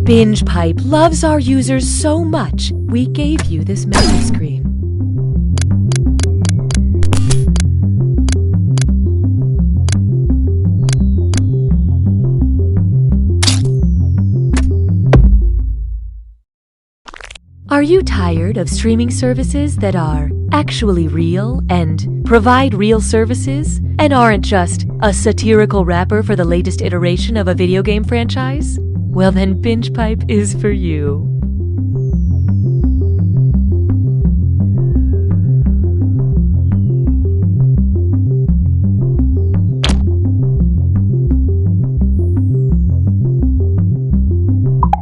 Binge Pipe loves our users so much, we gave you this menu screen. Are you tired of streaming services that are actually real and provide real services and aren't just a satirical wrapper for the latest iteration of a video game franchise? Well then, Binge Pipe is for you.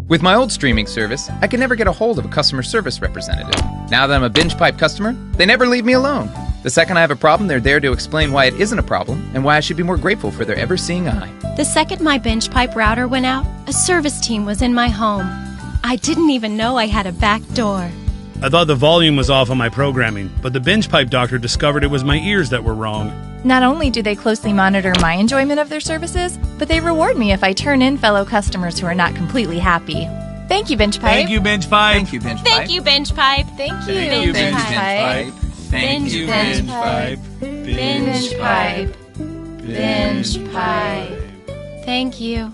With my old streaming service, I could never get a hold of a customer service representative. Now that I'm a Binge Pipe customer, they never leave me alone. The second I have a problem, they're there to explain why it isn't a problem and why I should be more grateful for their ever-seeing eye. The second my Binge Pipe router went out, a service team was in my home. I didn't even know I had a back door. I thought the volume was off on my programming, but the Binge Pipe doctor discovered it was my ears that were wrong. Not only do they closely monitor my enjoyment of their services, but they reward me if I turn in fellow customers who are not completely happy. Thank you, Binge Pipe. Thank you, Binge Pipe. Thank you, Binge Pipe. Thank you, Binge Pipe. Thank you, Thank you, Binge Binge Pipe. Pipe. Thank you, Binge Pipe. Binge Pipe. Binge Pipe. Thank you.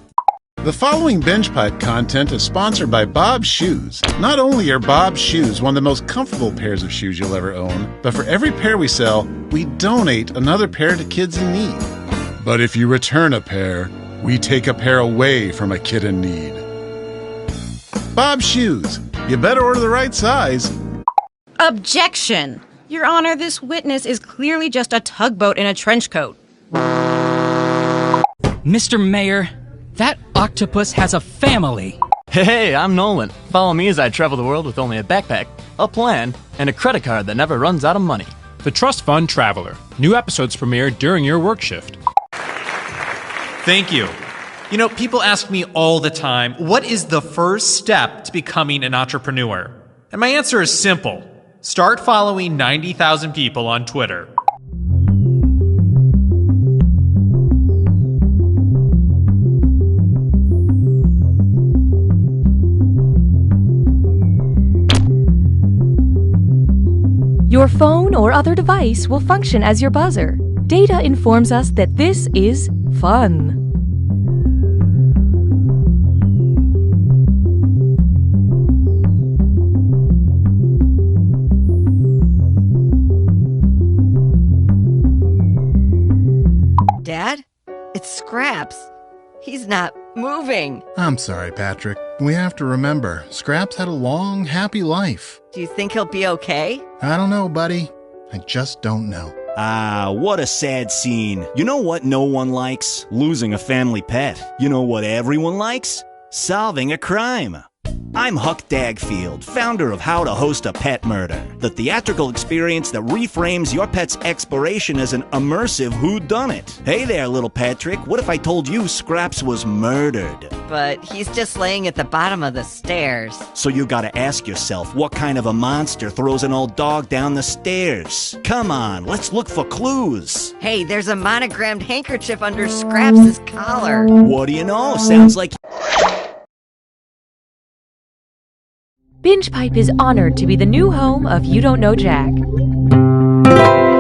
The following Binge Pipe content is sponsored by Bob's Shoes. Not only are Bob's Shoes one of the most comfortable pairs of shoes you'll ever own, but for every pair we sell, we donate another pair to kids in need. But if you return a pair, we take a pair away from a kid in need. Bob's Shoes. You better order the right size. Objection! Your Honor, this witness is clearly just a tugboat in a trench coat. Mr. Mayor, that octopus has a family. Hey, I'm Nolan. Follow me as I travel the world with only a backpack, a plan, and a credit card that never runs out of money. The Trust Fund Traveler. New episodes premiere during your work shift. Thank you. You know, people ask me all the time, what is the first step to becoming an entrepreneur? And my answer is simple. Start following 90,000 people on Twitter. Your phone or other device will function as your buzzer. Data informs us that this is fun. Dad? It's Scraps. He's not moving. I'm sorry, Patrick. We have to remember, Scraps had a long, happy life. Do you think he'll be okay? I don't know, buddy. I just don't know. Ah, what a sad scene. You know what no one likes? Losing a family pet. You know what everyone likes? Solving a crime. I'm Huck Dagfield, founder of How to Host a Pet Murder, the theatrical experience that reframes your pet's exploration as an immersive whodunit. Hey there, little Patrick. What if I told you Scraps was murdered? But he's just laying at the bottom of the stairs. So you gotta ask yourself, what kind of a monster throws an old dog down the stairs? Come on, let's look for clues. Hey, there's a monogrammed handkerchief under Scraps' collar. What do you know? Sounds like... Binge Pipe is honored to be the new home of You Don't Know Jack.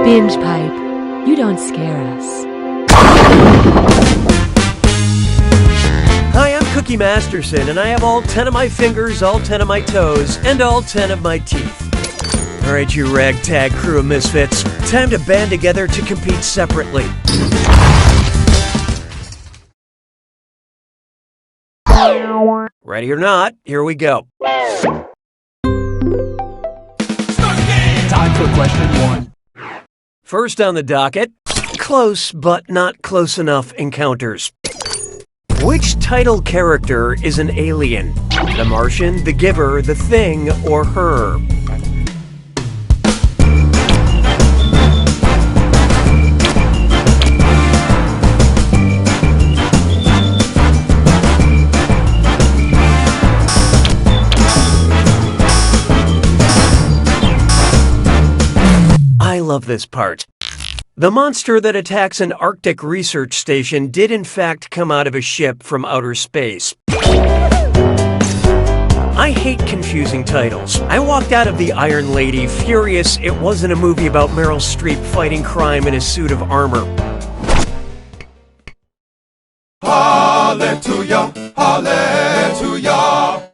Binge Pipe, you don't scare us. Hi, I'm Cookie Masterson, and I have all 10 of my fingers, all 10 of my toes, and all 10 of my teeth. All right, you ragtag crew of misfits, time to band together to compete separately. Ready or not, here we go. Time for question 1. First on the docket, close but not close enough encounters. Which title character is an alien? The Martian, the Giver, the Thing, or Her? I love this part. The monster that attacks an Arctic research station did in fact come out of a ship from outer space. I hate confusing titles. I walked out of The Iron Lady furious it wasn't a movie about Meryl Streep fighting crime in a suit of armor. Hallelujah, hallelujah.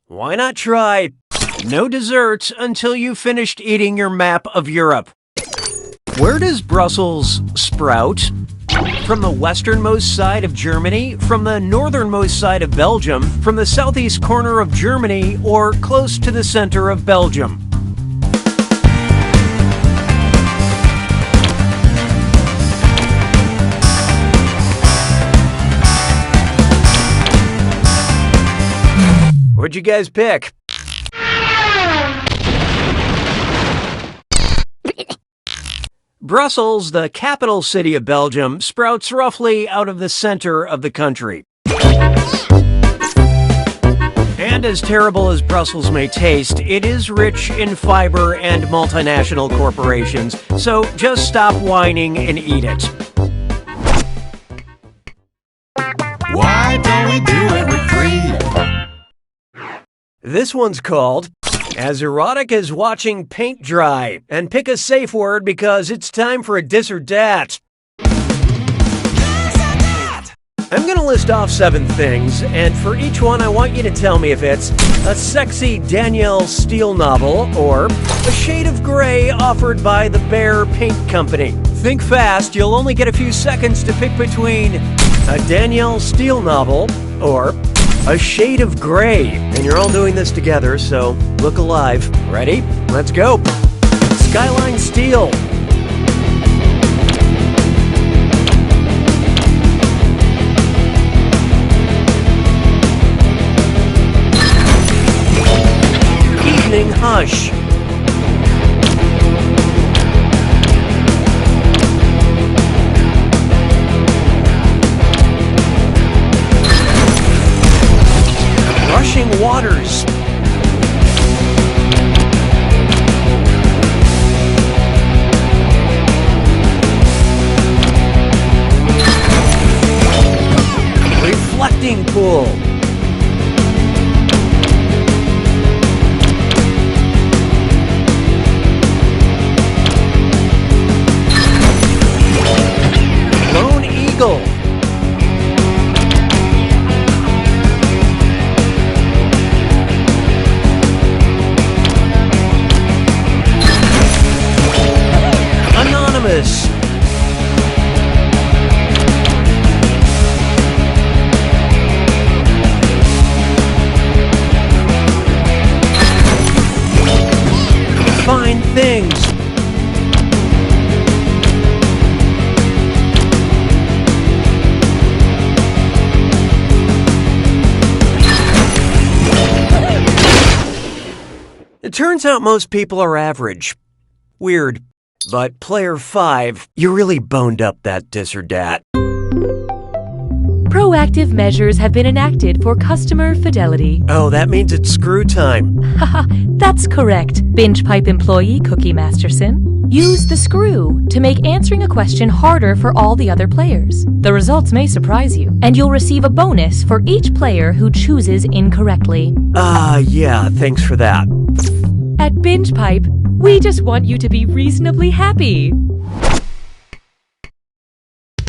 Why not try no desserts until you finished eating your map of Europe? Where does Brussels sprout? From the westernmost side of Germany, from the northernmost side of Belgium, from the southeast corner of Germany, or close to the center of Belgium? What'd you guys pick? Brussels, the capital city of Belgium, sprouts roughly out of the center of the country. And as terrible as Brussels may taste, it is rich in fiber and multinational corporations, so just stop whining and eat it. Why don't we do it with free? This one's called As Erotic as Watching Paint Dry, and pick a safe word because it's time for a dis or dat. I'm gonna list off 7 things, and for each one I want you to tell me if it's a sexy Danielle Steele novel or a shade of gray offered by the Bear Paint Company. Think fast, you'll only get a few seconds to pick between a Danielle Steele novel or a shade of gray. And you're all doing this together, so look alive. Ready? Let's go. Skyline Steel. Evening Hush. Rushing Waters. Reflecting Pool. Lone Eagle. Anonymous. Fine Things. It turns out most people are average. Weird. But player 5, you really boned up that this or dat. Proactive measures have been enacted for customer fidelity. Oh, that means it's screw time. Haha, that's correct, Binge Pipe employee Cookie Masterson. Use the screw to make answering a question harder for all the other players. The results may surprise you, and you'll receive a bonus for each player who chooses incorrectly. Yeah, thanks for that. At Binge Pipe, we just want you to be reasonably happy.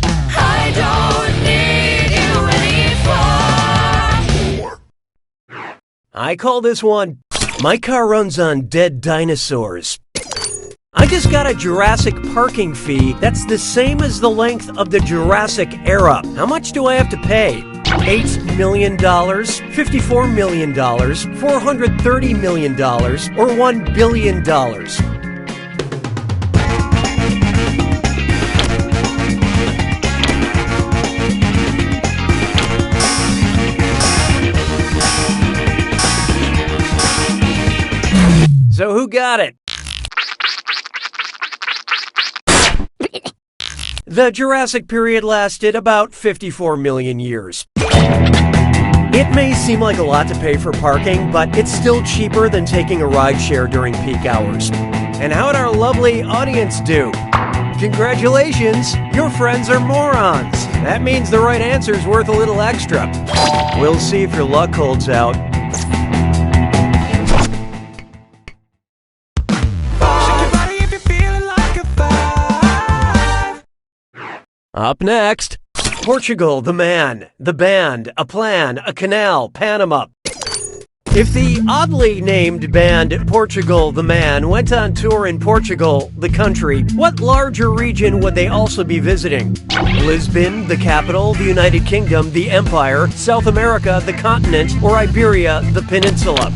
I don't need you anymore. I call this one, My Car Runs on Dead Dinosaurs. I just got a Jurassic parking fee that's the same as the length of the Jurassic era. How much do I have to pay? $8 million, $54 million, $430 million, or $1 billion? So who got it? The Jurassic period lasted about 54 million years. It may seem like a lot to pay for parking, but it's still cheaper than taking a rideshare during peak hours. And how'd our lovely audience do? Congratulations, your friends are morons. That means the right answer's worth a little extra. We'll see if your luck holds out. Up next, Portugal, the man, the band, a plan, a canal, Panama. If the oddly named band Portugal, the man, went on tour in Portugal, the country, what larger region would they also be visiting? Lisbon, the capital, the United Kingdom, the Empire, South America, the continent, or Iberia, the peninsula?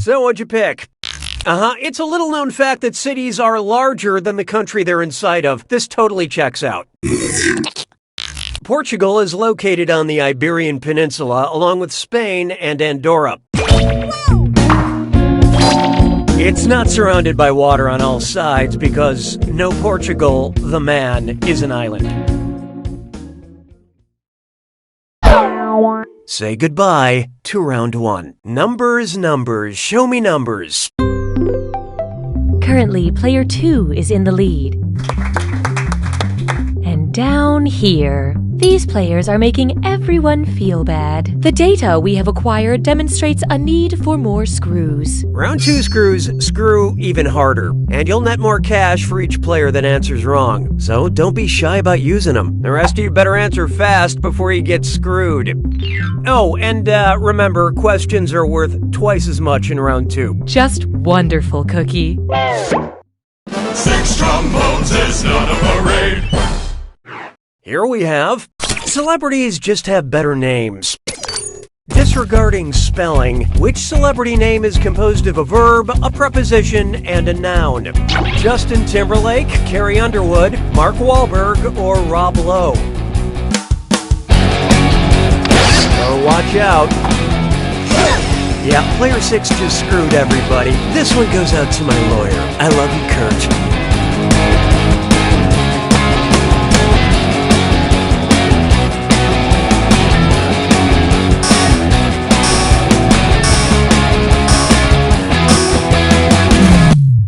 So what'd you pick? It's a little known fact that cities are larger than the country they're inside of. This totally checks out. Portugal is located on the Iberian Peninsula, along with Spain and Andorra. It's not surrounded by water on all sides because no Portugal, the man, is an island. Say goodbye to round 1. Numbers, show me numbers. Currently, player 2 is in the lead. And down here, these players are making everyone feel bad. The data we have acquired demonstrates a need for more screws. Round 2 screws screw even harder, and you'll net more cash for each player that answers wrong. So don't be shy about using them. The rest of you better answer fast before you get screwed. Oh, and remember, questions are worth twice as much in round 2. Just wonderful, Cookie. 6 trombones is not a parade. Here we have, celebrities just have better names. Disregarding spelling, which celebrity name is composed of a verb, a preposition, and a noun? Justin Timberlake, Carrie Underwood, Mark Wahlberg, or Rob Lowe? Oh, watch out. Yeah, player 6 just screwed everybody. This one goes out to my lawyer. I love you, Kurt.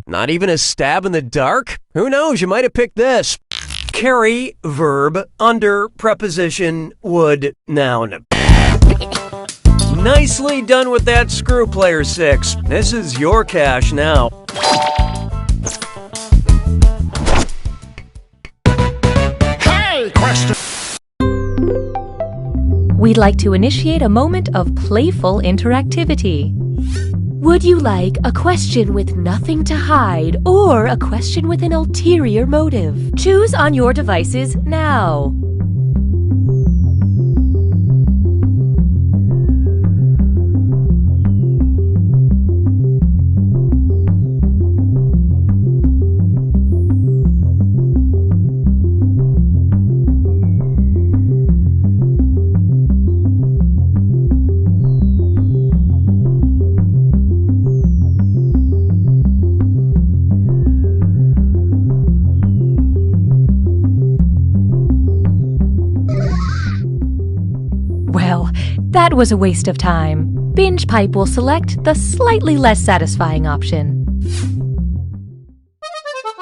Not even a stab in the dark? Who knows, you might have picked this. Carry, verb, under, preposition, would, noun. Nicely done with that screw, player 6. This is your cash now. Hey, question! We'd like to initiate a moment of playful interactivity. Would you like a question with nothing to hide or a question with an ulterior motive? Choose on your devices now. That was a waste of time. Binge Pipe will select the slightly less satisfying option.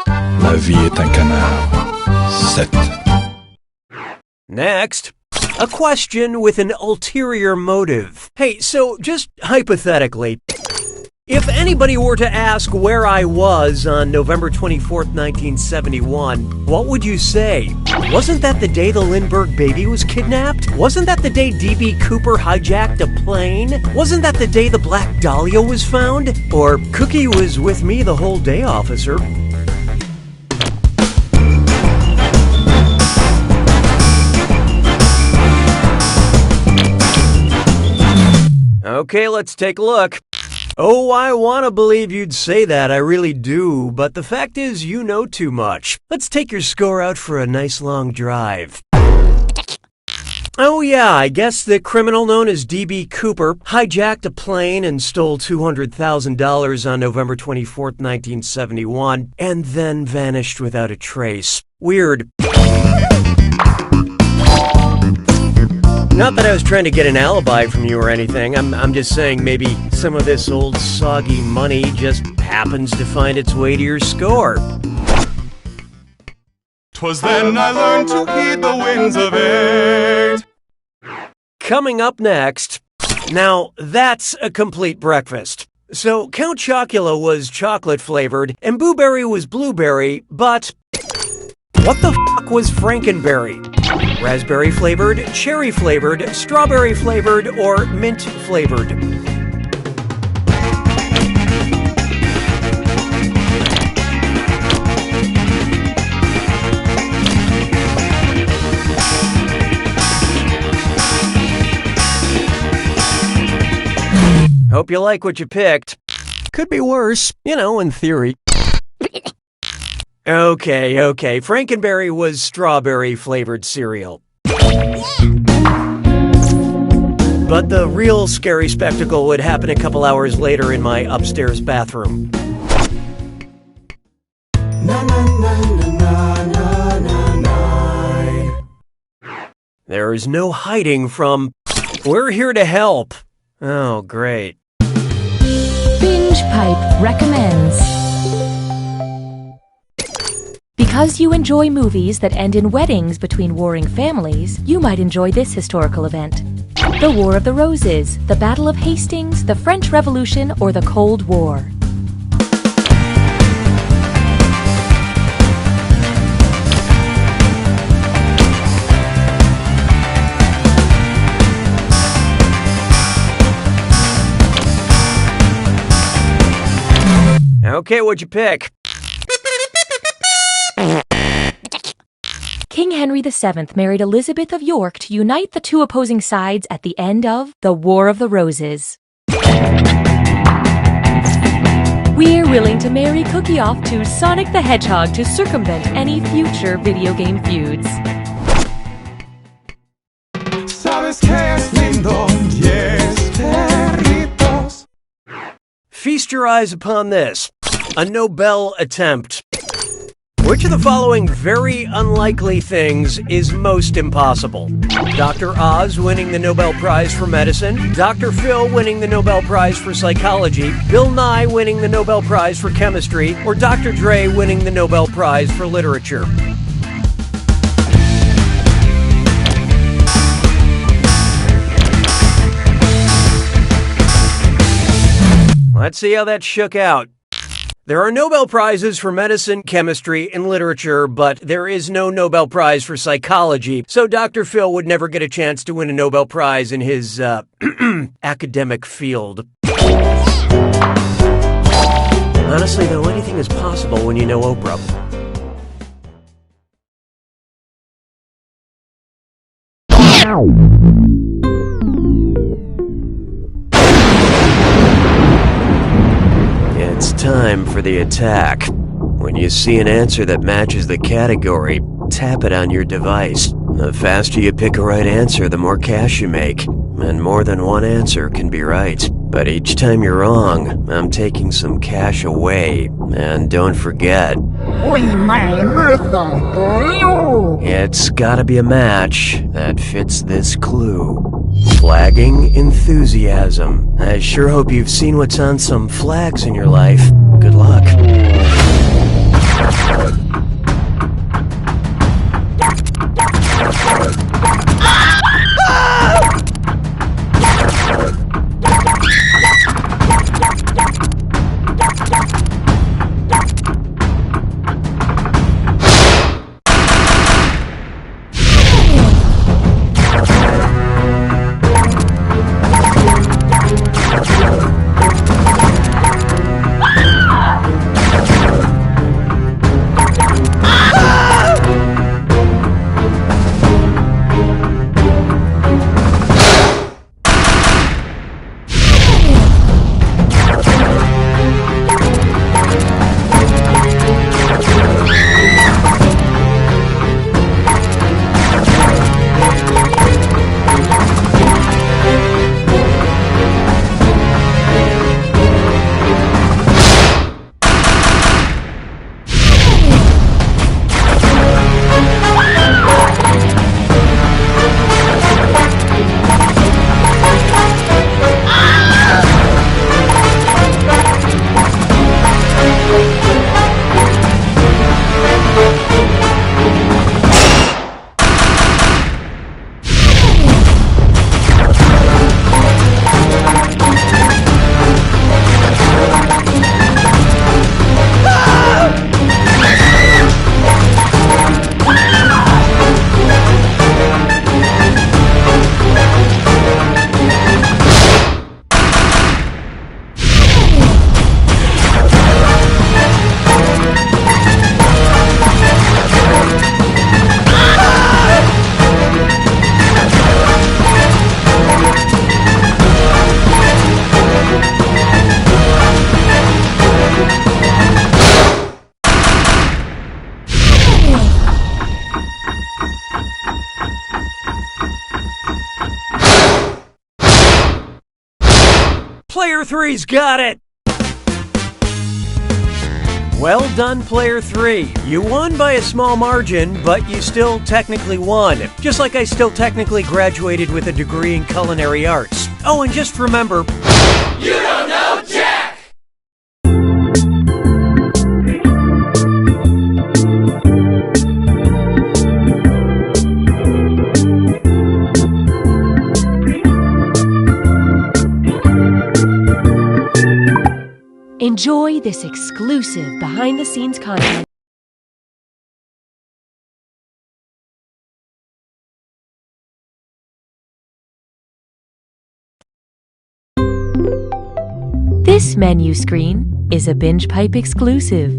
La vie est un canard. 7. Next, a question with an ulterior motive. Hey, so just hypothetically, if anybody were to ask where I was on November 24th, 1971, what would you say? Wasn't that the day the Lindbergh baby was kidnapped? Wasn't that the day D.B. Cooper hijacked a plane? Wasn't that the day the Black Dahlia was found? Or Cookie was with me the whole day, officer? Okay, let's take a look. Oh, I want to believe you'd say that, I really do, but the fact is you know too much. Let's take your score out for a nice long drive. Oh yeah, I guess the criminal known as D.B. Cooper hijacked a plane and stole $200,000 on November 24th, 1971, and then vanished without a trace. Weird. Not that I was trying to get an alibi from you or anything. I'm just saying maybe some of this old soggy money just happens to find its way to your score. 'Twas then I learned to heed the winds of 8. Coming up next, now that's a complete breakfast. So Count Chocula was chocolate flavored and Boo Berry was blueberry, but what the fuck was Frankenberry? Raspberry flavored, cherry flavored, strawberry flavored, or mint flavored? Hope you like what you picked. Could be worse, in theory. Okay. Frankenberry was strawberry-flavored cereal. But the real scary spectacle would happen a couple hours later in my upstairs bathroom. There is no hiding from... We're here to help. Oh, great. Binge Pipe recommends. Because you enjoy movies that end in weddings between warring families, you might enjoy this historical event. The War of the Roses, the Battle of Hastings, the French Revolution, or the Cold War. Okay, what'd you pick? King Henry VII married Elizabeth of York to unite the two opposing sides at the end of the War of the Roses. We're willing to marry Cookie off to Sonic the Hedgehog to circumvent any future video game feuds. Sabes que es lindo, yes, perritos. Feast your eyes upon this. A Nobel attempt. Which of the following very unlikely things is most impossible? Dr. Oz winning the Nobel Prize for Medicine, Dr. Phil winning the Nobel Prize for Psychology, Bill Nye winning the Nobel Prize for Chemistry, or Dr. Dre winning the Nobel Prize for Literature? Let's see how that shook out. There are Nobel Prizes for medicine, chemistry, and literature, but there is no Nobel Prize for psychology, so Dr. Phil would never get a chance to win a Nobel Prize in his, academic field. Honestly, though, anything is possible when you know Oprah. It's time for the attack. When you see an answer that matches the category, tap it on your device. The faster you pick a right answer, the more cash you make. And more than one answer can be right. But each time you're wrong, I'm taking some cash away. And don't forget, it's gotta be a match that fits this clue. Flagging enthusiasm. I sure hope you've seen what's on some flags in your life. Good luck. Player 3's got it! Well done, Player 3. You won by a small margin, but you still technically won. Just like I still technically graduated with a degree in culinary arts. Oh, and just remember... You don't know Jack! Enjoy this exclusive behind-the-scenes content. This menu screen is a Binge Pipe exclusive.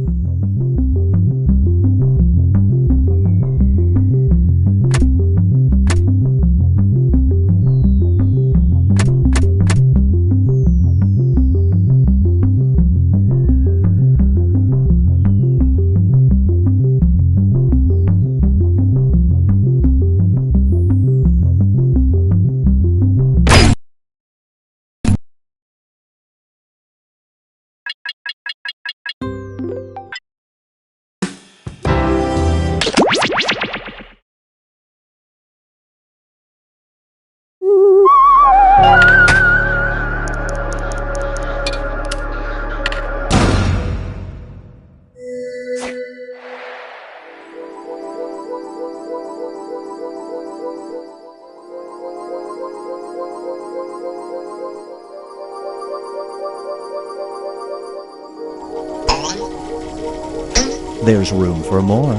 There's room for more.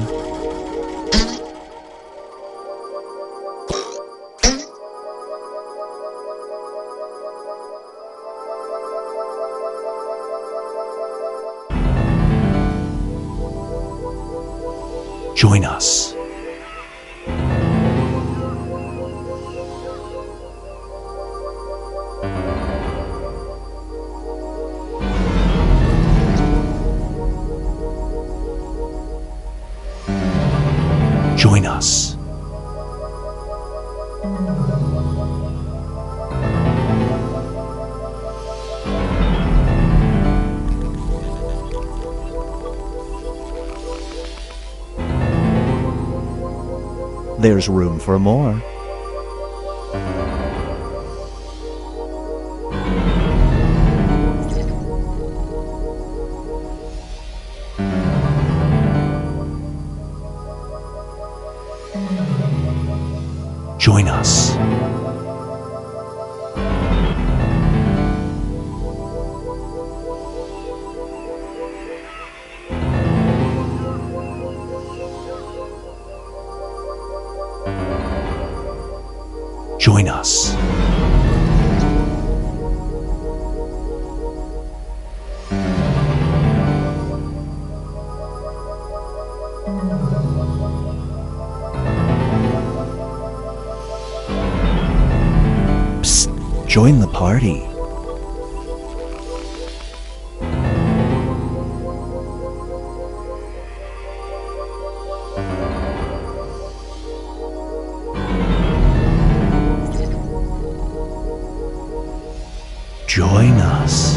Join us. Join us. There's room for more. Join us. Join us. Psst, join the party. Join us.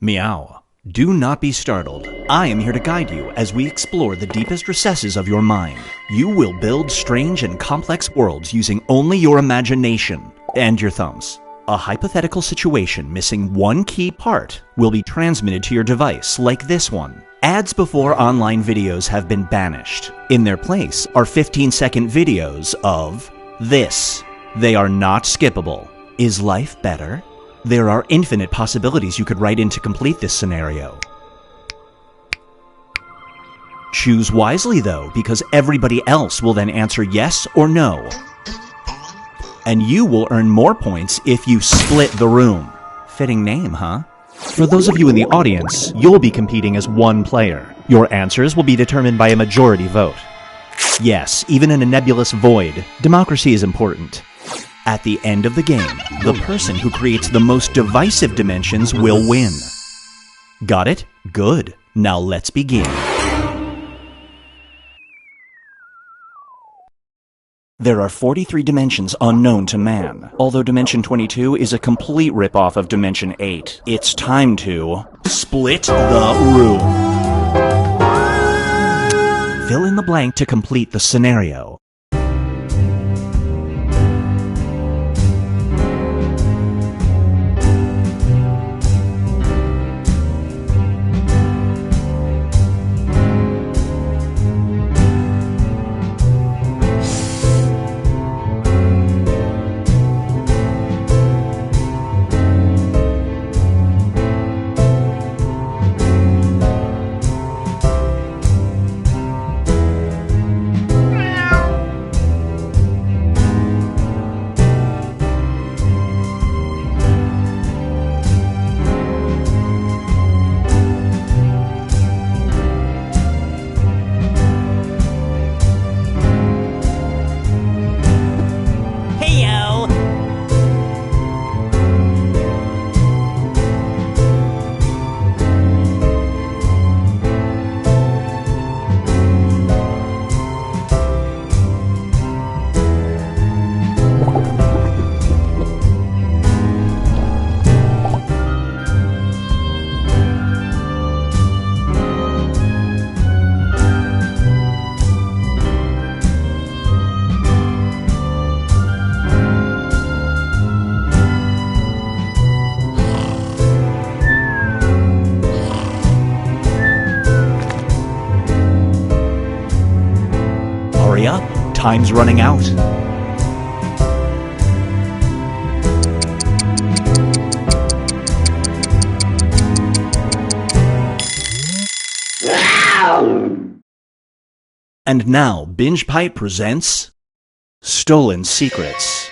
Meow. Do not be startled. I am here to guide you as we explore the deepest recesses of your mind. You will build strange and complex worlds using only your imagination and your thumbs. A hypothetical situation missing one key part will be transmitted to your device, like this one. Ads before online videos have been banished. In their place are 15-second videos of this. They are not skippable. Is life better? There are infinite possibilities you could write in to complete this scenario. Choose wisely though, because everybody else will then answer yes or no. And you will earn more points if you split the room. Fitting name, huh? For those of you in the audience, you'll be competing as one player. Your answers will be determined by a majority vote. Yes, even in a nebulous void, democracy is important. At the end of the game, the person who creates the most divisive dimensions will win. Got it? Good. Now let's begin. There are 43 dimensions unknown to man, although Dimension 22 is a complete ripoff of Dimension 8. It's time to split the room. Fill in the blank to complete the scenario. Hurry up, time's running out. And now, Binge Pipe presents Stolen Secrets.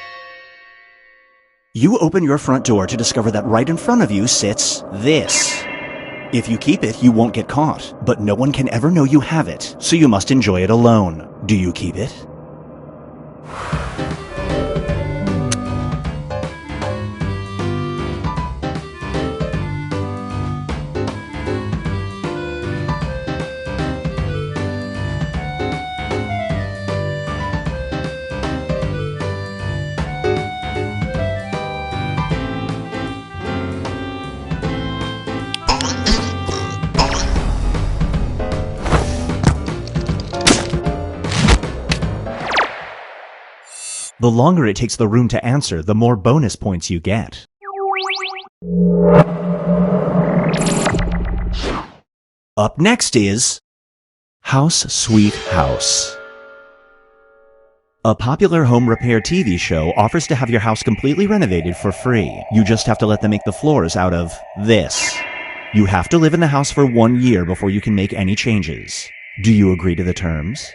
You open your front door to discover that right in front of you sits this. If you keep it, you won't get caught, but no one can ever know you have it, so you must enjoy it alone. Do you keep it? The longer it takes the room to answer, the more bonus points you get. Up next is House Sweet House. A popular home repair TV show offers to have your house completely renovated for free. You just have to let them make the floors out of this. You have to live in the house for 1 year before you can make any changes. Do you agree to the terms?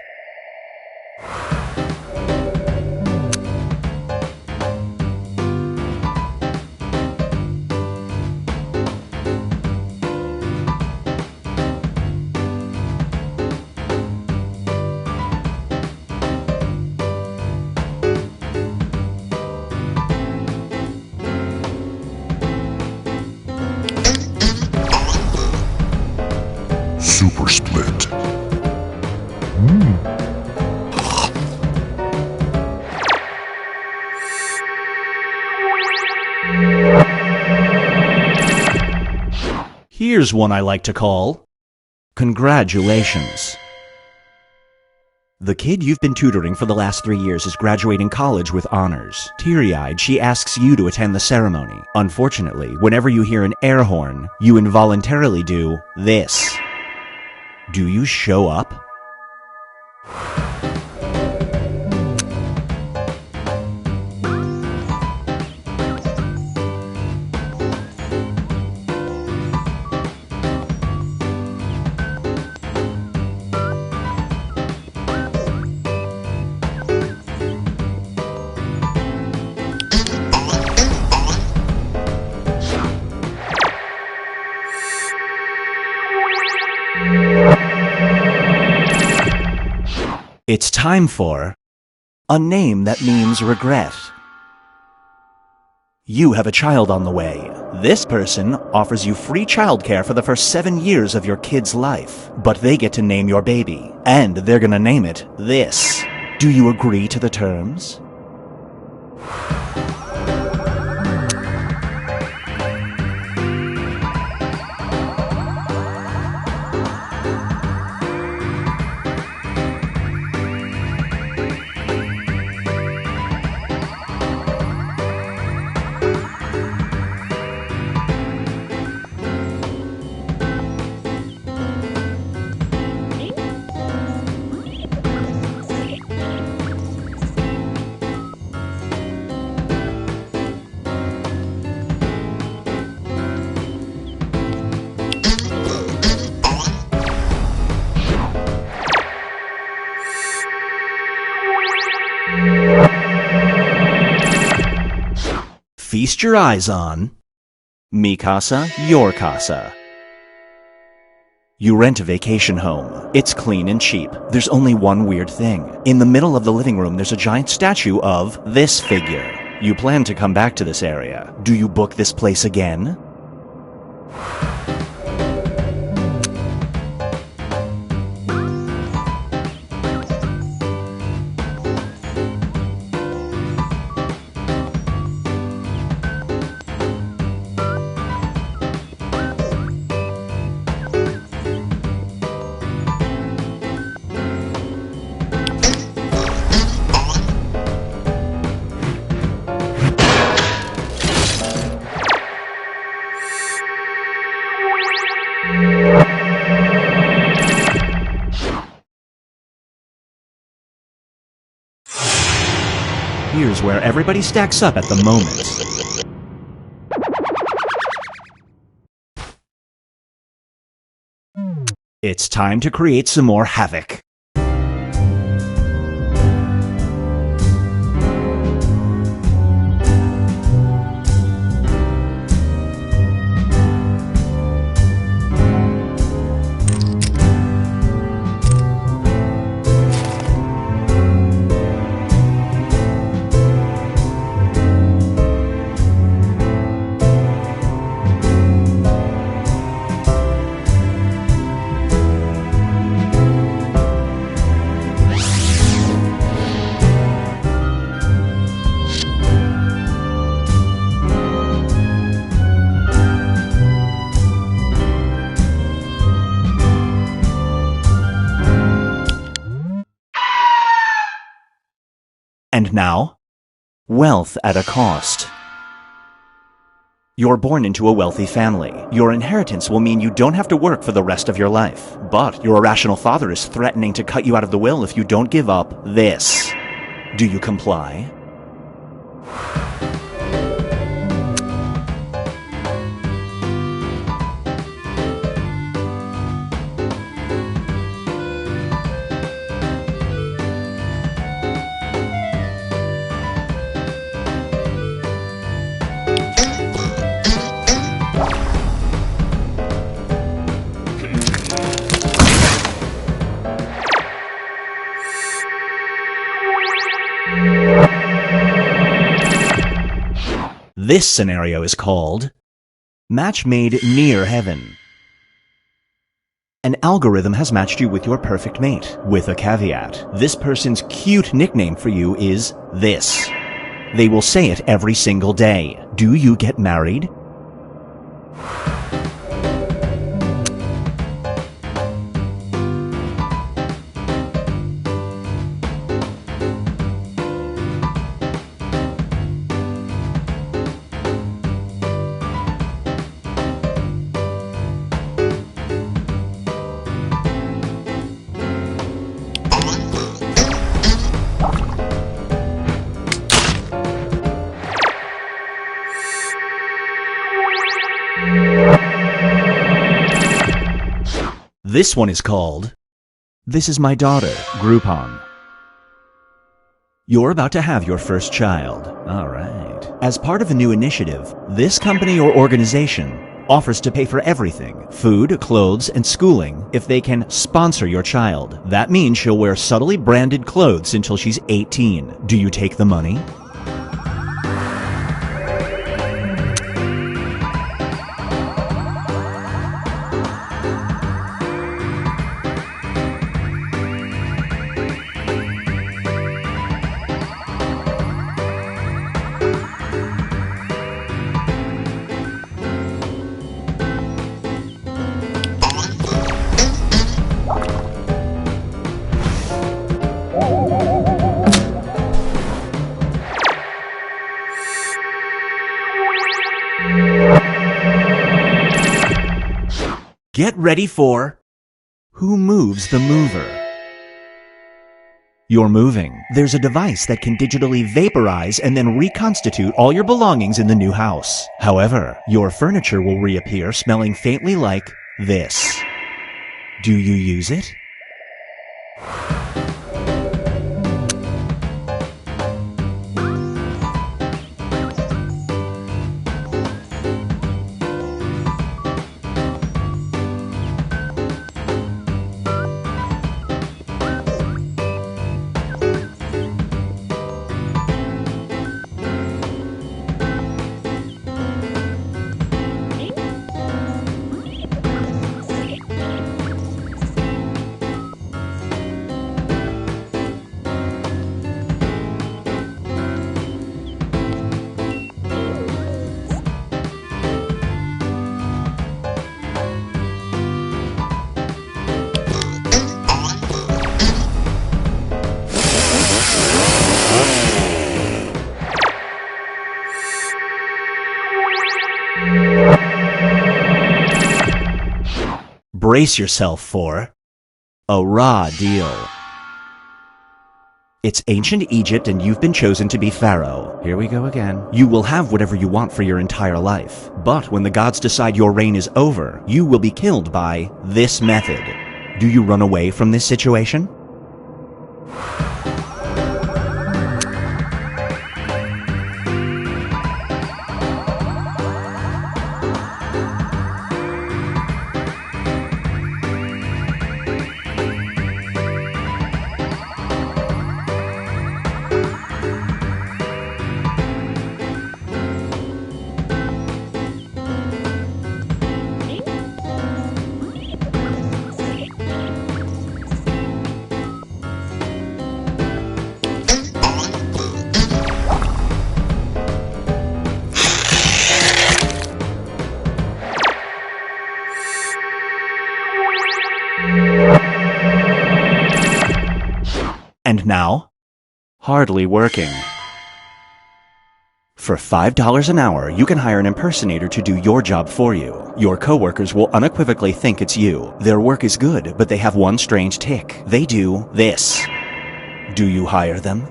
Super Split. Here's one I like to call Congratulations. The kid you've been tutoring for the last 3 years is graduating college with honors. Teary-eyed, she asks you to attend the ceremony. Unfortunately, whenever you hear an air horn, you involuntarily do this. Do you show up? It's time for a name that means regret. You have a child on the way. This person offers you free childcare for the first 7 years of your kid's life, but they get to name your baby, and they're gonna name it this. Do you agree to the terms? Feast your eyes on Mi Casa, Your Casa. You rent a vacation home. It's clean and cheap. There's only one weird thing. In the middle of the living room, there's a giant statue of this figure. You plan to come back to this area. Do you book this place again? Here's where everybody stacks up at the moment. It's time to create some more havoc. And now, wealth at a cost. You're born into a wealthy family. Your inheritance will mean you don't have to work for the rest of your life. But your irrational father is threatening to cut you out of the will if you don't give up this. Do you comply? This scenario is called Match Made Near Heaven. An algorithm has matched you with your perfect mate, with a caveat. This person's cute nickname for you is this. They will say it every single day. Do you get married? This one is called This Is My Daughter, Groupon. You're about to have your first child. All right. As part of a new initiative, this company or organization offers to pay for everything, food, clothes, and schooling, if they can sponsor your child. That means she'll wear subtly branded clothes until she's 18. Do you take the money? Get ready for Who Moves the Mover? You're moving. There's a device that can digitally vaporize and then reconstitute all your belongings in the new house. However, your furniture will reappear smelling faintly like this. Do you use it? Brace yourself for a raw deal. It's ancient Egypt and you've been chosen to be Pharaoh. Here we go again. You will have whatever you want for your entire life. But when the gods decide your reign is over, you will be killed by this method. Do you run away from this situation? And now, hardly working. For $5 an hour, you can hire an impersonator to do your job for you. Your coworkers will unequivocally think it's you. Their work is good, but they have one strange tick. They do this. Do you hire them?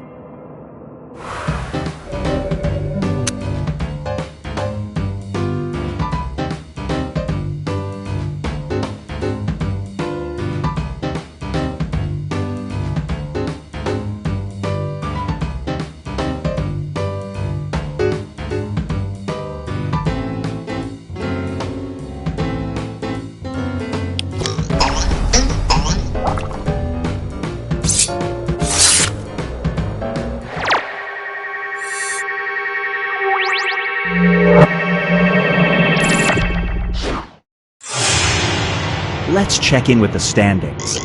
Let's check in with the standings.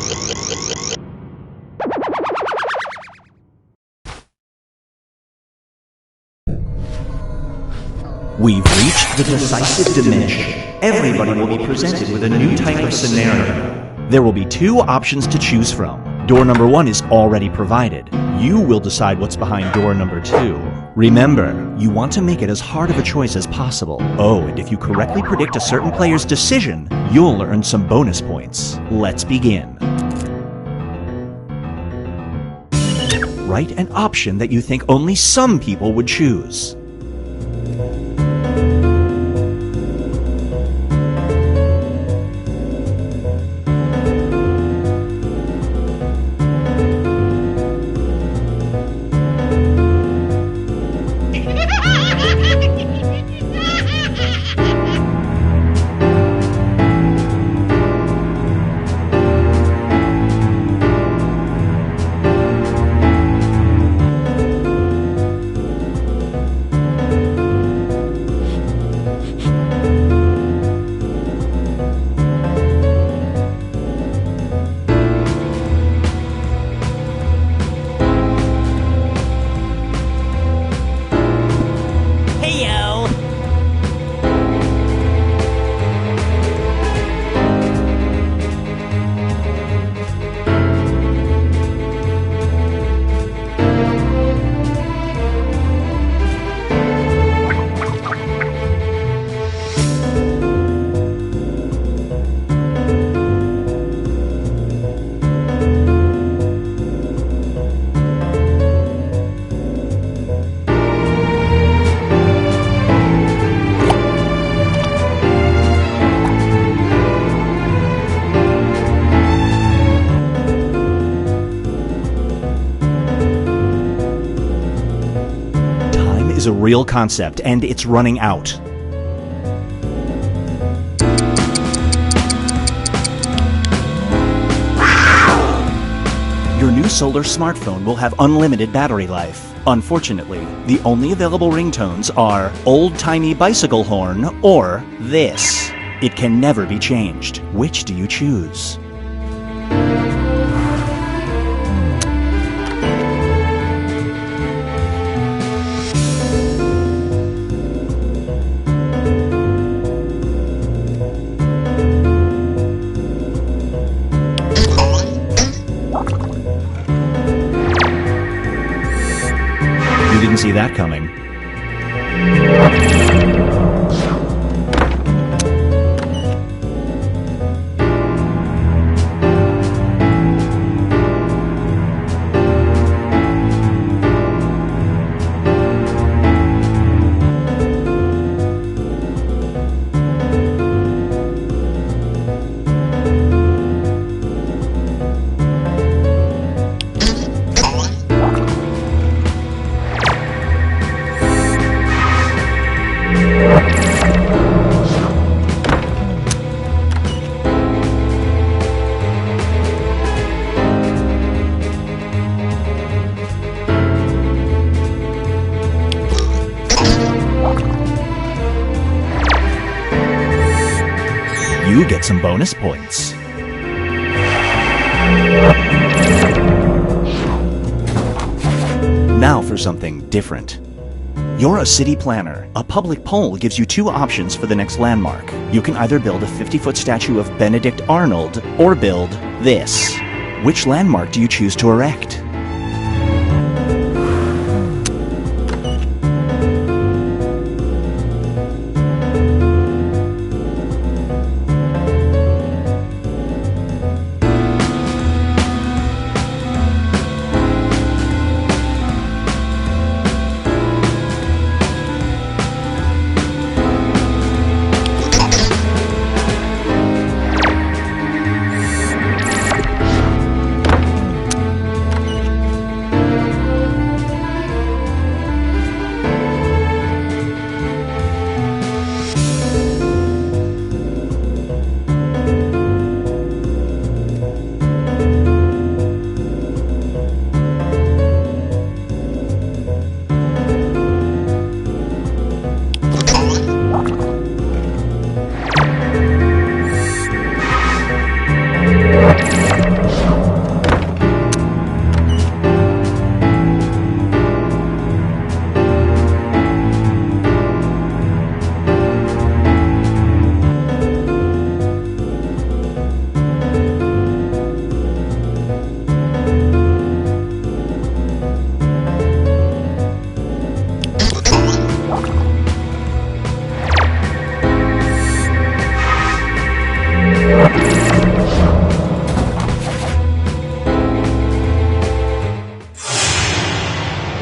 We've reached the decisive dimension. Everybody will be presented with a new type of scenario. There will be two options to choose from. Door number 1 is already provided. You will decide what's behind door number 2. Remember, you want to make it as hard of a choice as possible. Oh, and if you correctly predict a certain player's decision, you'll earn some bonus points. Let's begin. Write an option that you think only some people would choose. Is a real concept, and it's running out. Your new solar smartphone will have unlimited battery life. Unfortunately, the only available ringtones are old-timey bicycle horn or this. It can never be changed. Which do you choose? Didn't see that coming. You get some bonus points. Now for something different. You're a city planner. A public poll gives you two options for the next landmark. You can either build a 50-foot statue of Benedict Arnold or build this. Which landmark do you choose to erect?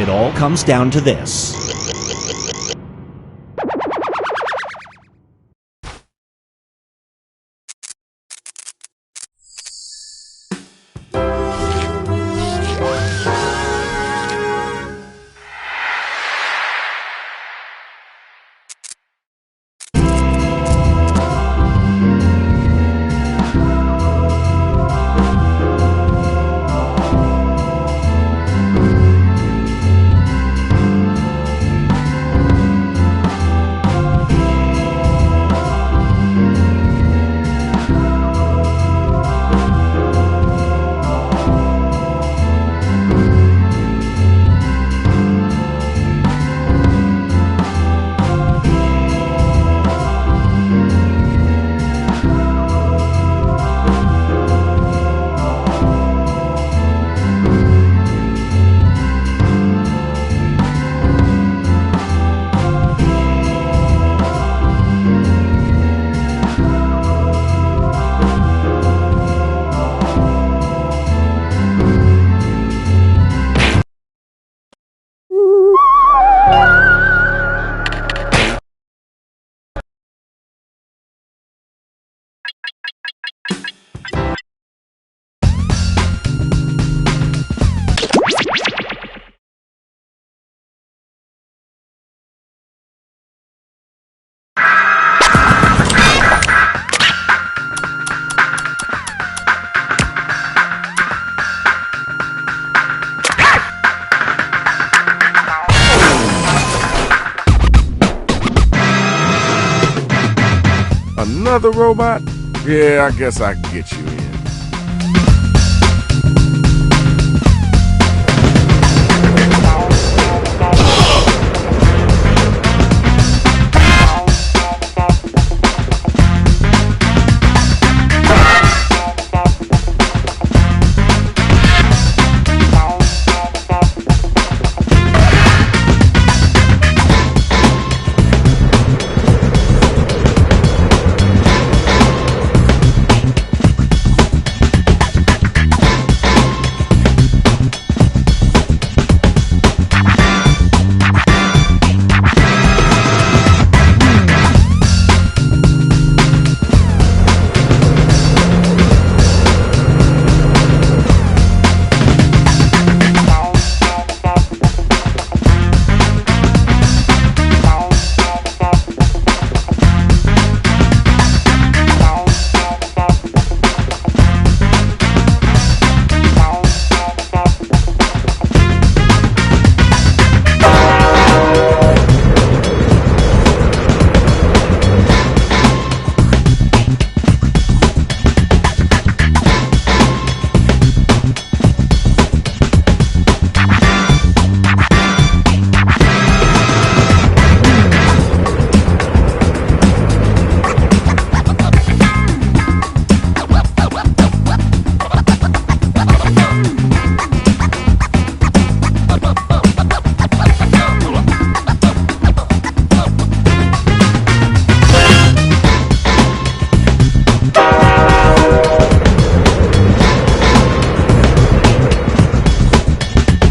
It all comes down to this. Another robot? Yeah, I guess I can get you in.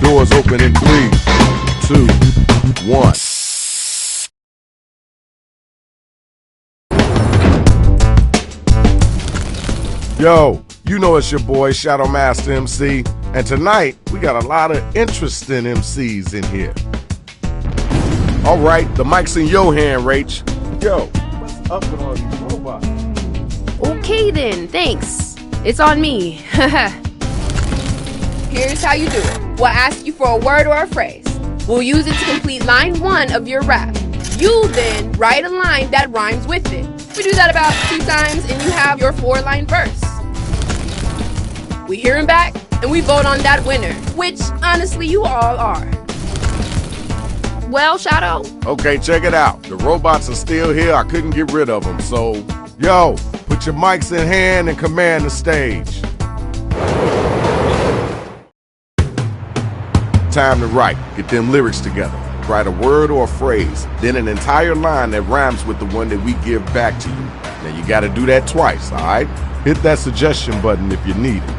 Doors open in 3, 2, 1. Yo, you know it's your boy Shadow Master MC, and tonight we got a lot of interesting MCs in here. All right, the mic's in your hand, Rach. Yo, what's up with all these robots? Okay then, thanks. It's on me. Here's how you do it. We'll ask you for a word or a phrase. We'll use it to complete line 1 of your rap. You then write a line that rhymes with it. We do that about 2 times and you have your 4-line verse. We hear him back and we vote on that winner, which honestly you all are. Well, Shadow? Okay, check it out. The robots are still here. I couldn't get rid of them, so... Yo, put your mics in hand and command the stage. Time to write. Get them lyrics together. Write a word or a phrase, then an entire line that rhymes with the one that we give back to you. Now you gotta do that twice, alright? Hit that suggestion button if you need it.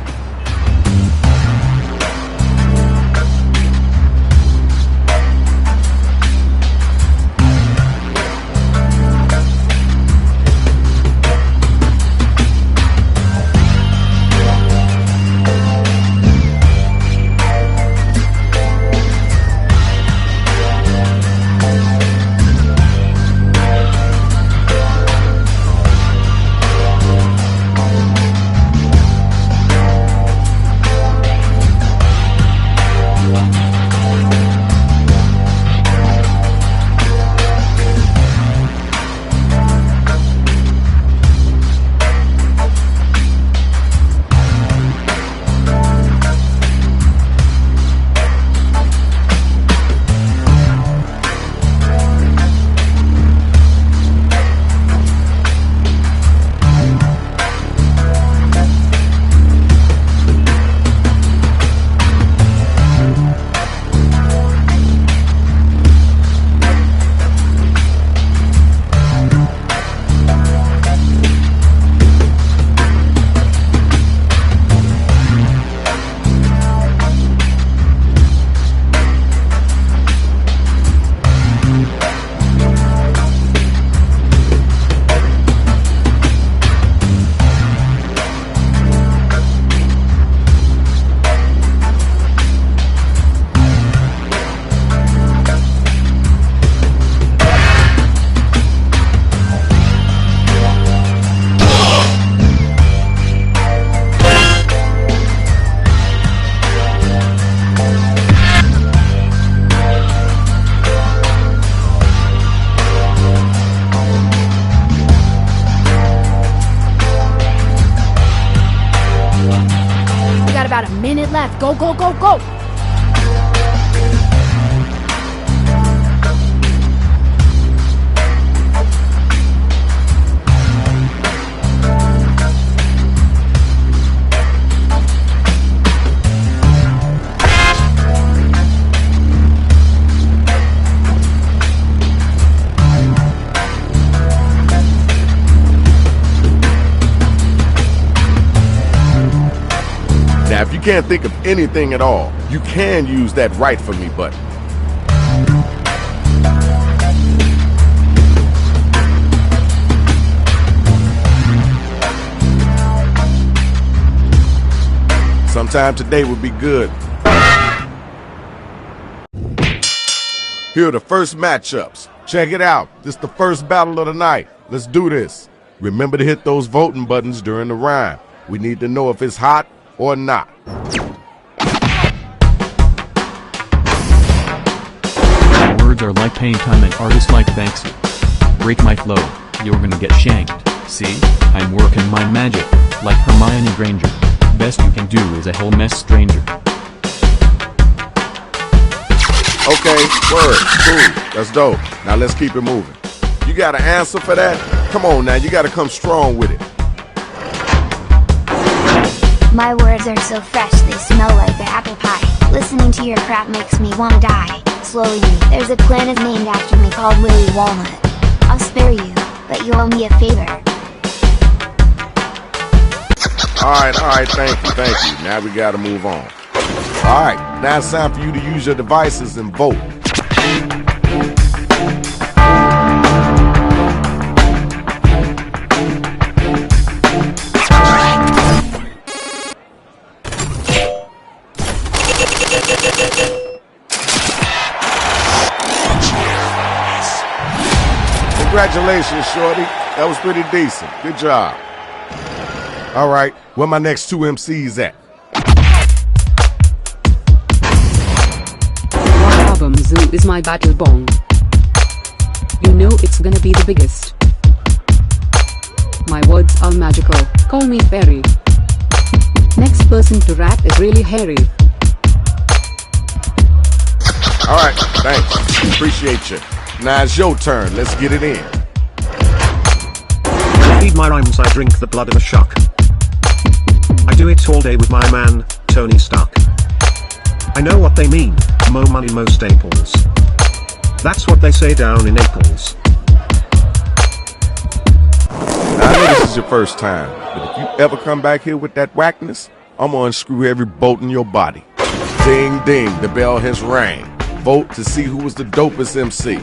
left. Go, go, go, go. Now, if you can't think of anything at all, you can use that Write For Me button. Sometime today would be good. Here are the first matchups. Check it out. This is the first battle of the night. Let's do this. Remember to hit those voting buttons during the rhyme. We need to know if it's hot or not. Words are like paint, I'm an artist like Banksy. Break my flow, you're gonna get shanked. See, I'm working my magic, like Hermione Granger. Best you can do is a whole mess stranger. Okay, word, cool, that's dope. Now let's keep it moving. You got an answer for that? Come on now, you gotta come strong with it. My words are so fresh, they smell like the apple pie. Listening to your crap makes me wanna die. Slowly, there's a planet named after me called Willy Walnut. I'll spare you, but you owe me a favor. Alright, thank you. Now we gotta move on. Alright, now it's time for you to use your devices and vote. Congratulations, shorty. That was pretty decent. Good job. All right, where my next two MCs at? What album zoo is my battle bong? You know it's gonna be the biggest. My words are magical, call me Perry. Next person to rap is really hairy. All right, thanks. Appreciate you. Now it's your turn. Let's get it in. To feed my rhymes, I drink the blood of a shark. I do it all day with my man, Tony Stark. I know what they mean, mo money, mo staples. That's what they say down in Naples. Now I know this is your first time, but if you ever come back here with that whackness, I'm gonna unscrew every bolt in your body. Ding ding, the bell has rang. Vote to see who was the dopest MC.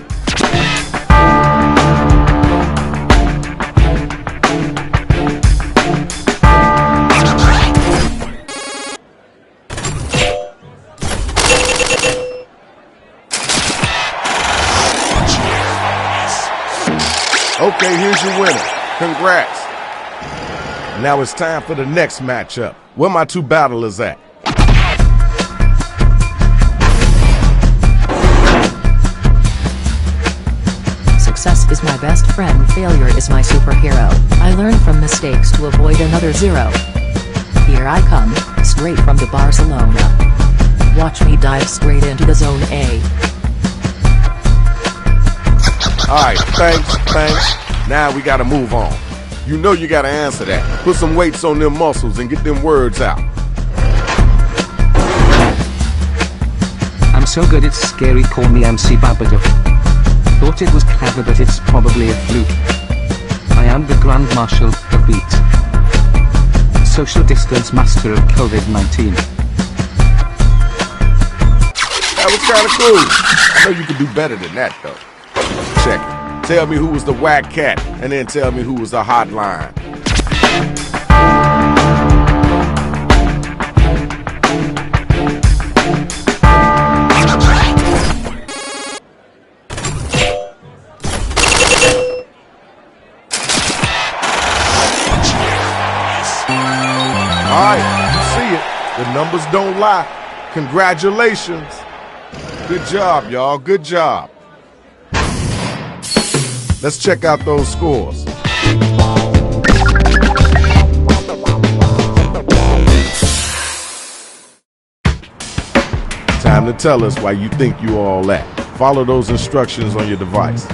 Okay, here's your winner. Congrats. Now it's time for the next matchup. Where my two battlers at? Success is my best friend, failure is my superhero. I learn from mistakes to avoid another zero. Here I come, straight from the Barcelona. Watch me dive straight into the zone A. Alright, thanks. Now we gotta move on. You know you gotta answer that. Put some weights on them muscles and get them words out. I'm so good it's scary, call me MC Babadook. Thought it was clever but it's probably a fluke. I am the Grand Marshal of Beat. Social distance master of COVID-19. That was kinda cool. I know you can do better than that though. Check it. Tell me who was the whack cat, and then tell me who was the hotline. Alright, you see it. The numbers don't lie. Congratulations. Good job, y'all. Good job. Let's check out those scores. Time to tell us why you think you all that. Follow those instructions on your device.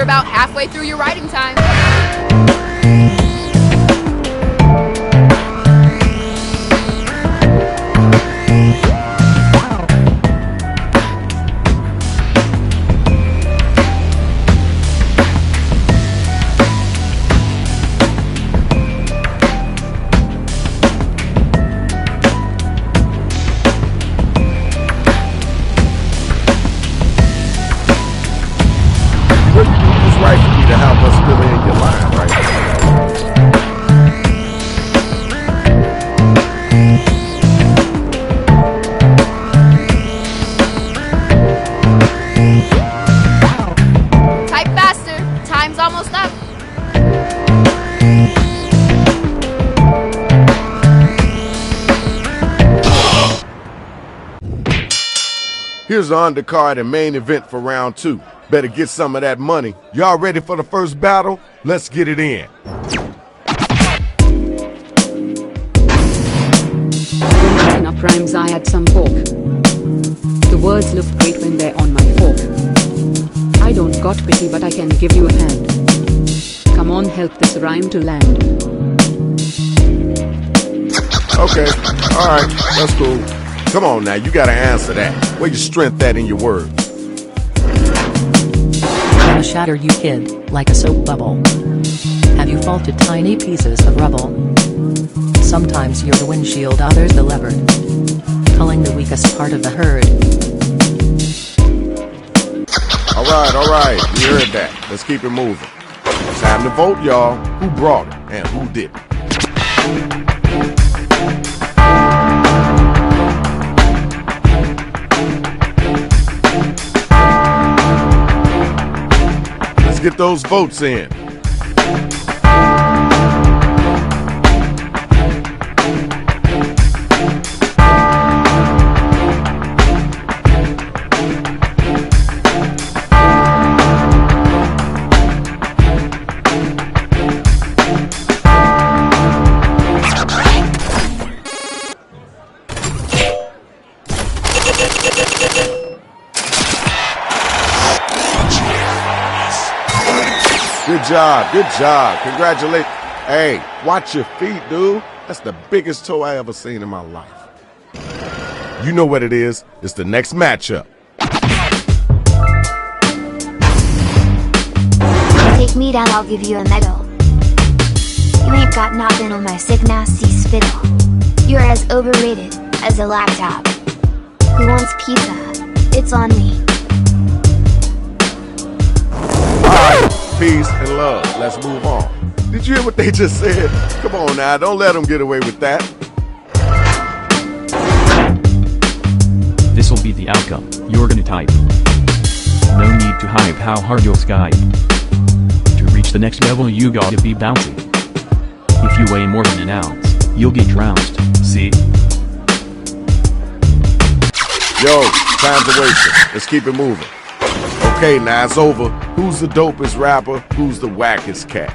About halfway through your writing time. Here's the undercard and main event for round 2. Better get some of that money. Y'all ready for the first battle? Let's get it in. Enough rhymes, I had some pork. The words look great when they're on my fork. I don't got pity, but I can give you a hand. Come on, help this rhyme to land. Okay, alright, that's cool. Come on now, you gotta answer that. Where your strength at in your words? I'ma shatter you, kid, like a soap bubble. Have you fallen to tiny pieces of rubble? Sometimes you're the windshield, others the leopard, culling the weakest part of the herd. Alright, you heard that. Let's keep it moving. It's time to vote, y'all. Who brought it and who didn't? Get those votes in. Good job. Congratulations. Hey, watch your feet, dude. That's the biggest toe I ever seen in my life. You know what it is. It's the next matchup. Take me down, I'll give you a medal. You ain't got nothing on my sick nasty spittle. You're as overrated as a laptop. Who wants pizza? It's on me. Alright, peace and love. Let's move on. Did you hear what they just said? Come on now, don't let them get away with that. This'll be the outcome. You're gonna type. No need to hype how hard you'll Skype. To reach the next level you gotta be bouncy. If you weigh more than an ounce, you'll get trounced, see? Yo, time's a wasting. Let's keep it moving. Okay, now it's over. Who's the dopest rapper? Who's the wackest cat?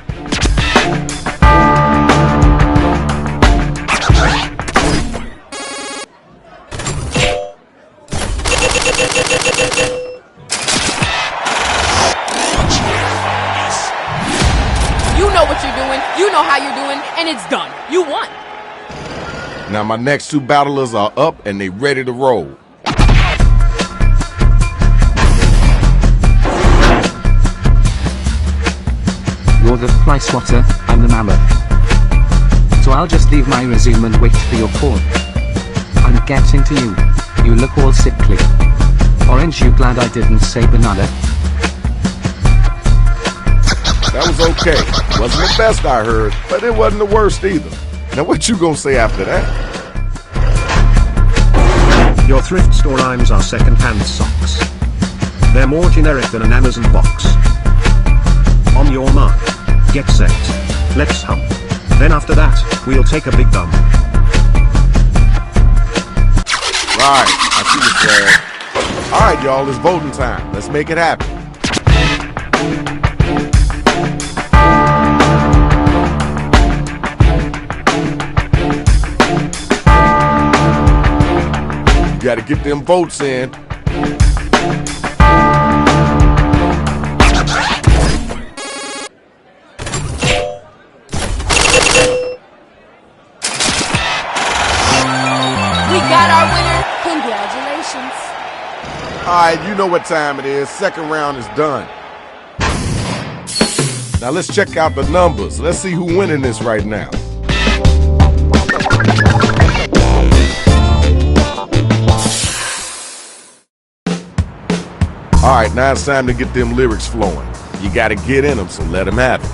You know what you're doing, you know how you're doing, and it's done. You won. Now my next two battlers are up and they ready to roll. You're the fly swatter, I'm the mammoth. So I'll just leave my resume and wait for your call. I'm getting to you. You look all sickly. Orange, you glad I didn't say banana? That was okay. Wasn't the best I heard, but it wasn't the worst either. Now what you gonna say after that? Your thrift store rhymes are second-hand socks. They're more generic than an Amazon box. On your mark, get set, let's hum. Then after that, we'll take a big dump. Right, I see the flag. Alright y'all, it's voting time. Let's make it happen. You gotta get them votes in. Alright, you know what time it is. Second round is done. Now let's check out the numbers. Let's see who's winning this right now. Alright, now it's time to get them lyrics flowing. You gotta get in them, so let them have it.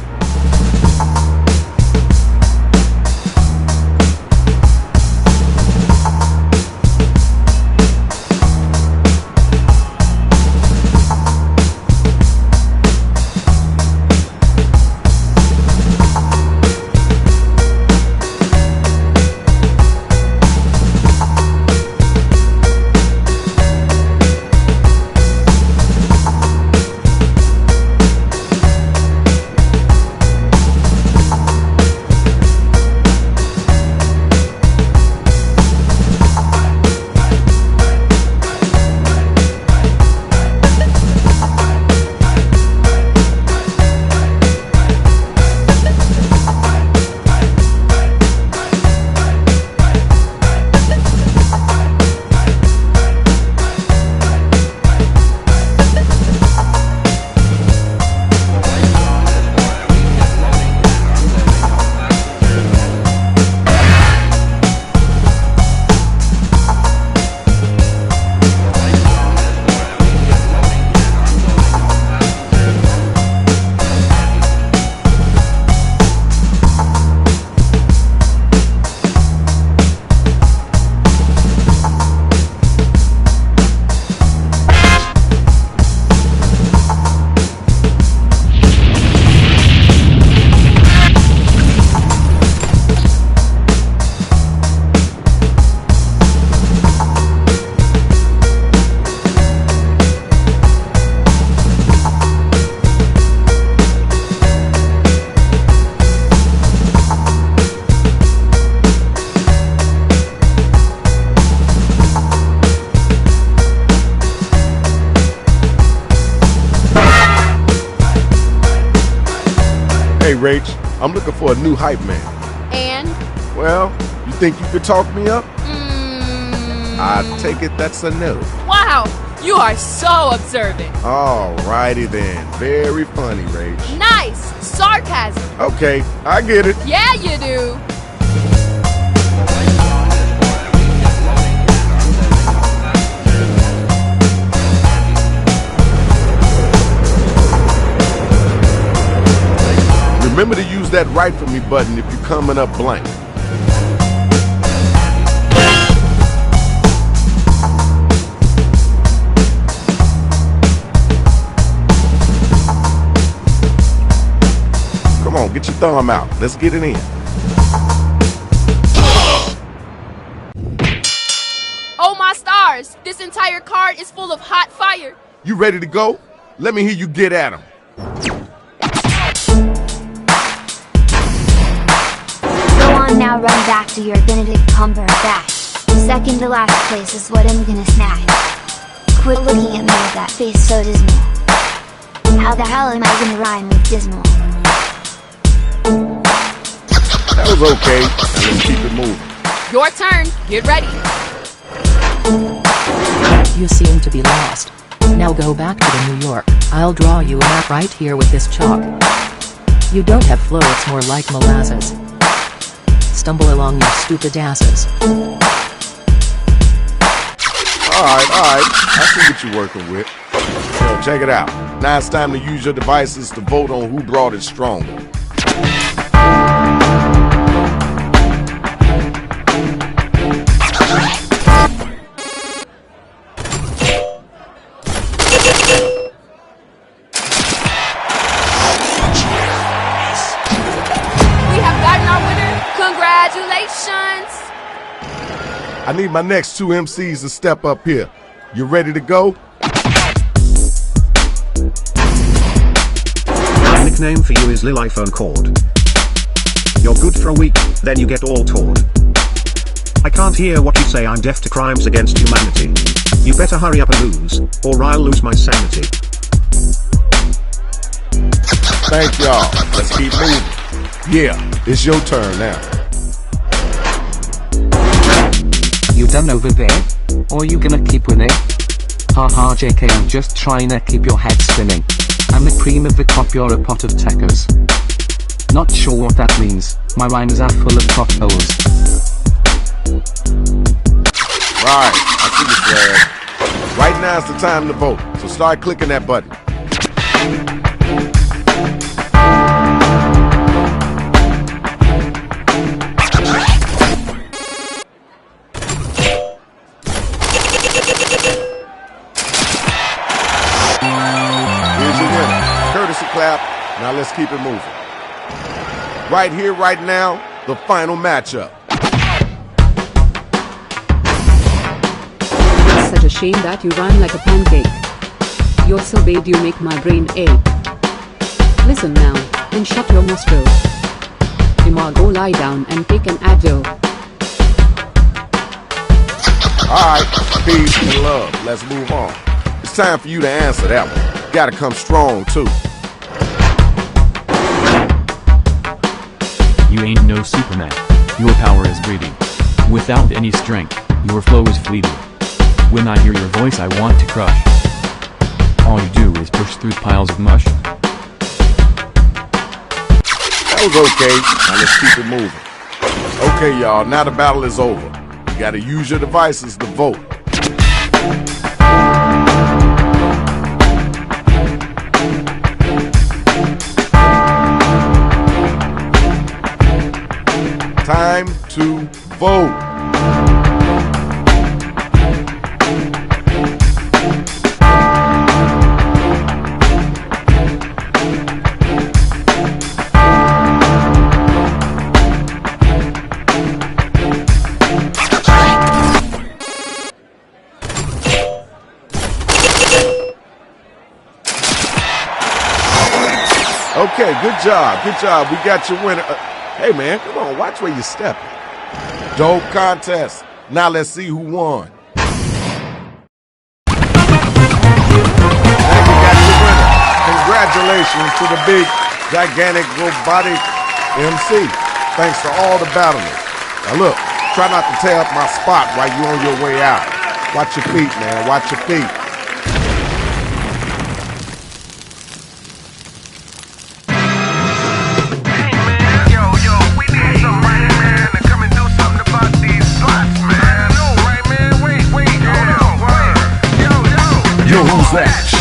Hey, Rach, I'm looking for a new hype man. And? Well, you think you could talk me up? I take it that's a no. Wow, you are so observant. Alrighty then. Very funny, Rach. Nice! Sarcasm. Okay, I get it. Yeah, you do. Remember to use that Write For Me button if you're coming up blank. Come on, get your thumb out. Let's get it in. Oh my stars! This entire card is full of hot fire. You ready to go? Let me hear you get at him. Go on now, run back to your Benedict Cumberbatch. Second to last place is what I'm gonna snag. Quit looking at me with that face so dismal. How the hell am I gonna rhyme with dismal? That was okay. Let's keep it moving. Your turn. Get ready. You seem to be lost. Now go back to the New York. I'll draw you a map right here with this chalk. You don't have flow, it's more like molasses. Stumble along, you stupid asses. Alright. I see what you're working with. So check it out. Now it's time to use your devices to vote on who brought it stronger. I need my next two MCs to step up here. You ready to go? My nickname for you is Lil iPhone Cord. You're good for a week, then you get all torn. I can't hear what you say, I'm deaf to crimes against humanity. You better hurry up and lose, or I'll lose my sanity. Thank y'all. Let's keep moving. Yeah, it's your turn now. You done over there? Or you gonna keep winning? Haha JK, I'm just trying to keep your head spinning. I'm the cream of the crop, you're a pot of tacos. Not sure what that means, my rhymes are full of plot holes. Right, I see the flag. Right now is the time to vote, so start clicking that button. Clap. Now let's keep it moving. Right here, right now, the final matchup. It's such a shame that you run like a pancake. You're so bad you make my brain ache. Listen now, and shut your nostril. Emma, go lie down and take an Advil. Alright, peace and love. Let's move on. It's time for you to answer that one. Gotta come strong, too. You ain't no Superman. Your power is breathing. Without any strength, your flow is fleeting. When I hear your voice I want to crush. All you do is push through piles of mush. That was okay. Now let's keep it moving. Okay, y'all, now the battle is over. You gotta use your devices to vote. Time to vote. Okay, good job. Good job. We got your winner. Hey, man, come on. Watch where you're stepping. Dope contest. Now let's see who won. And we got your winner. Congratulations to the big, gigantic, robotic MC. Thanks to all the battlers. Now look, try not to tear up my spot while you're on your way out. Watch your feet, man. Watch your feet.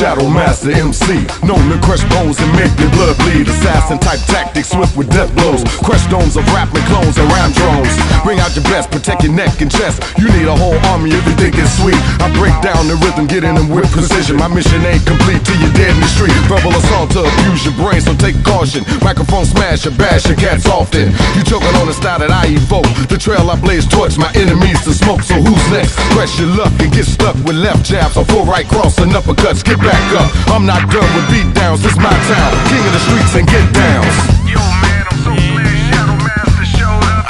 Shadow Master MC, known to crush bones and make your blood bleed. Assassin type tactics, swift with death blows. Crush domes of rapping clones and rhyme drones. Bring out your best, protect your neck and chest. You need a whole army if you think it's sweet. I break down the rhythm, get in them with precision. My mission ain't complete till you're dead in the street. Verbal assault to abuse your brain, so take caution. Microphone smash or bash your cats often. You choking on the style that I evoke. The trail I blaze towards my enemies to smoke. So who's next? Press your luck and get stuck with left jabs or full right cross and uppercuts. Get back up. I'm not done with beat downs. This my town. King of the streets and get downs. Yo man, I'm so glad Shadow Master showed up.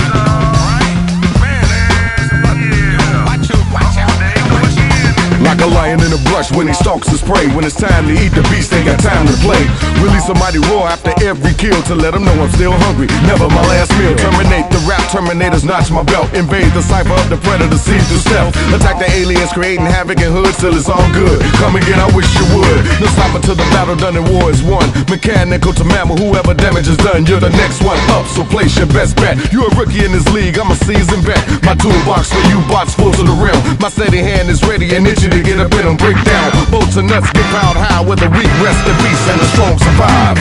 Like a lion in a brush when he stalks his prey. When it's time to eat the beast, they got time to play. Release a mighty roar after every kill to let them know I'm still hungry. Never my last meal. Terminate the rap, terminators notch my belt. Invade the cipher of the predator, see through stealth. Attack the aliens, creating havoc in hoods till it's all good. Come again, I wish you would. No stop until the battle done and war is won. Mechanical to mammal, whoever damage is done, you're the next one up, so place your best bet. You're a rookie in this league, I'm a seasoned vet. My toolbox for you bots full to the rim. My steady hand is ready and itchy to get up in them, break down. Bolts and nuts get piled high where the weak rest in peace and the strong survive.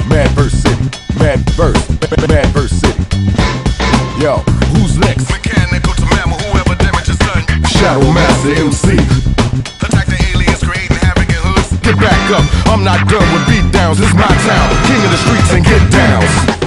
Mad Verse City, Mad Verse City. Yo, who's next? Mechanical to mammal, whoever damage is done. Shadow Master MC. Attack the aliens, creating havoc in hoods. Get back up, I'm not done with beat downs. This is my town, king of the streets and get downs.